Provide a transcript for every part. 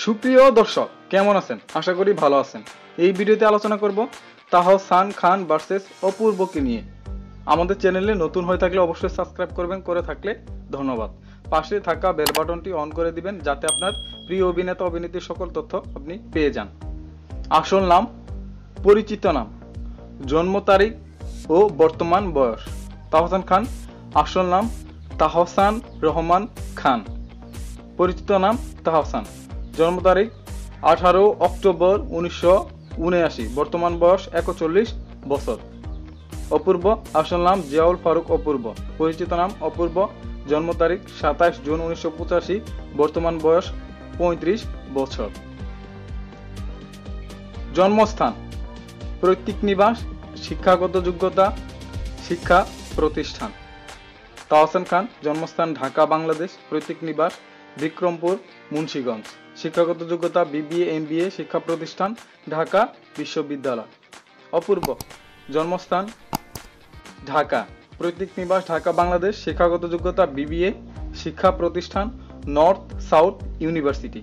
সুপ্রিয় দর্শক, কেমন আছেন? আশা করি ভালো আছেন। এই ভিডিওতে আলোচনা করব তাহসান খান ভার্সেস অপূর্বকে নিয়ে। আমাদের চ্যানেলে নতুন হয়ে থাকলে অবশ্যই সাবস্ক্রাইব করবেন, করে থাকলে ধন্যবাদ। পাশে থাকা বেল বাটনটি অন করে দিবেন যাতে আপনার প্রিয় অভিনেতা অভিনেত্রীর সকল তথ্য আপনি পেয়ে যান। আসল নাম, পরিচিত নাম, জন্ম তারিখ ও বর্তমান বয়স। তাহসান খান আসল নাম তাহসান রহমান খান, পরিচিত নাম তাহসান, জন্ম তারিখ 18 অক্টোবর 1979, বর্তমান বয়স 41 বছর। অপূর্ব আসল নাম জিয়াউল ফারুক অপূর্ব, পরিচিত নাম অপূর্ব, জন্ম তারিখ 27 জুন 1985, বর্তমান বয়স 35 বছর। জন্মস্থান, পৈতৃক নিবাস, শিক্ষাগত যোগ্যতা, শিক্ষা প্রতিষ্ঠান। তাহসান খান জন্মস্থান ঢাকা বাংলাদেশ, পৈতৃক নিবাস বিক্রমপুর মুন্সিগঞ্জ, শিক্ষাগত যোগ্যতা BBA MBA, শিক্ষা প্রতিষ্ঠান ঢাকা বিশ্ববিদ্যালয়। অপূর্ব জন্মস্থান ঢাকা, পৈতৃক নিবাস ঢাকা বাংলাদেশ, শিক্ষাগত যোগ্যতা BBA, শিক্ষা প্রতিষ্ঠান নর্থ সাউথ ইউনিভার্সিটি।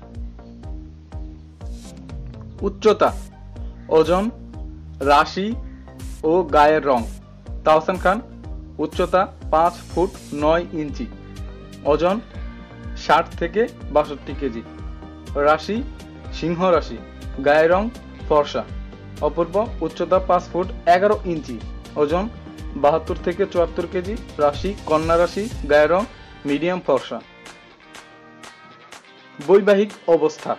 উচ্চতা, ওজন, রাশি ও গায়ের রং। তাহসান খান উচ্চতা 5 ফুট 9 ইঞ্চি, ওজন 60 থেকে 62 কেজি, রাশি সিংহ রাশি, গায়ের রং ফর্সা। অপূর্ব উচ্চতা 5 ফুট 11 ইঞ্চি, ওজন 72 থেকে 74 কেজি, রাশি কন্যা রাশি, গায়ের রং মিডিয়াম ফর্সা। বৈবাহিক অবস্থা,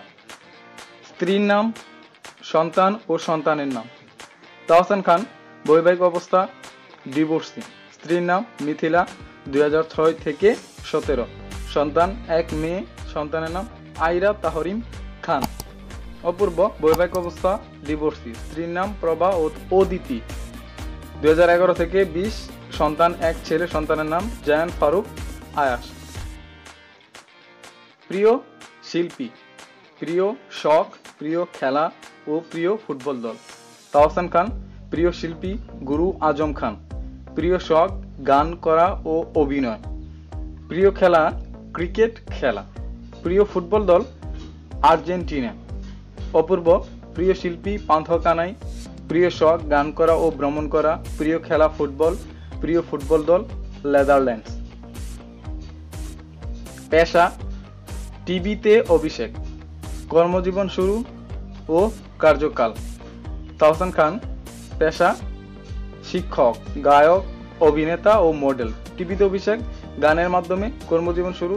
স্ত্রীর নাম, সন্তান ও সন্তানের নাম। তাহসান খান বৈবাহিক অবস্থা ডিভোর্সি, স্ত্রীর নাম মিথিলা, 2006 থেকে 17, সন্তান 1 মেয়ে, সন্তানের নাম আইরা তাহরিম খান। অপূর্ব বৈবাহিক অবস্থা ডিভোর্সি, স্ত্রীর নাম প্রভা ও অদিতি, 2011 থেকে 20, সন্তান 1 ছেলে, সন্তানের নাম জায়ান ফারুক আয়াস। প্রিয় শিল্পী, প্রিয় শখ, প্রিয় খেলা ও প্রিয় ফুটবল দল। তাহসান খান প্রিয় শিল্পী গুরু আজম খান, প্রিয় শখ গান করা ও অভিনয়, প্রিয় খেলা ক্রিকেট খেলা, প্রিয় ফুটবল দল আর্জেন্টিনা। অপূর্ব প্রিয় শিল্পী পান্থ কানাই, প্রিয় শখ গান করা ও ভ্রমণ করা, প্রিয় খেলা ফুটবল, প্রিয় ফুটবল দল নেদারল্যান্ডস। পেশা টিভিতে অভিষেক, কর্মজীবন শুরু ও কার্যকাল। তাহসান খান পেশা শিক্ষক, গায়ক, অভিনেতা ও মডেল। টিভিতে অভিষেক গানের মাধ্যমে, কর্মজীবন শুরু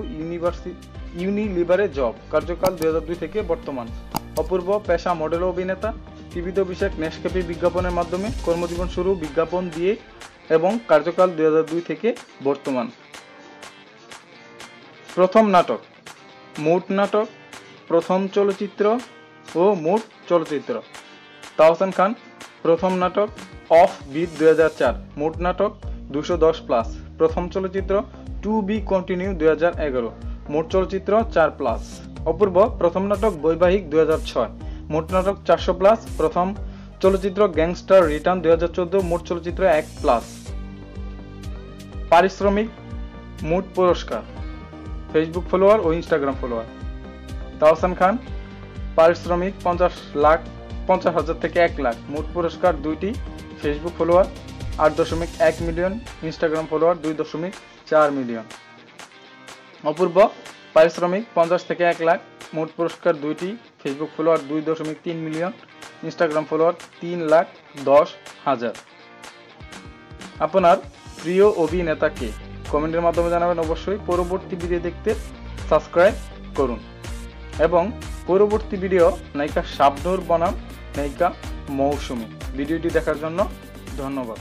ইউনিলিভারে জব, কার্যকাল 2002 থেকে বর্তমান। অপূর্ব পেশা মডেল ও অভিনেতা, টিভিতে অভিষেক নেসক্যাফে বিজ্ঞাপনের মাধ্যমে, কর্মজীবন শুরু বিজ্ঞাপন দিয়ে এবং কার্যকাল 2002 থেকে বর্তমান। প্রথম নাটক, মোট নাটক, প্রথম চলচ্চিত্র ও মোট চলচ্চিত্র। তাহসান খান প্রথম নাটক অফ বিট 2004, মোট নাটক 210+, প্রথম চলচ্চিত্র টু বি কন্টিনিউ 2011, মোট চলচ্চিত্র 4+। অপূর্ব প্রথম নাটক বৈবাহিক 2006, মোট নাটক 400+, প্রথম চলচ্চিত্র গ্যাংস্টার রিটার্ন 2014, মোট চলচ্চিত্র 1+। পারিশ্রমিক, মোট পুরস্কার, ফেসবুক ফলোয়ার ও ইনস্টাগ্রাম ফলোয়ার। তাহসান খান পারিশ্রমিক 50,000 থেকে 1 লাখ, মোট পুরস্কার 2টি, Facebook follower 8.1 million, Instagram follower 2.4 million. Apurba পারিশ্রমিক 50 থেকে 1 লাখ, মোট পুরস্কার 2টি, Facebook follower 2.3 million, Instagram follower 3,10,000। আপনার প্রিয় অভিনেতা কে? কমেন্টের মাধ্যমে জানাবেন অবশ্যই। পরবর্তী ভিডিও দেখতে সাবস্ক্রাইব করুন এবং পরবর্তী ভিডিও নায়িকা শাবনূর বনাম নায়িকা মৌসুমী। ভিডিওটি দেখার জন্য ধন্যবাদ।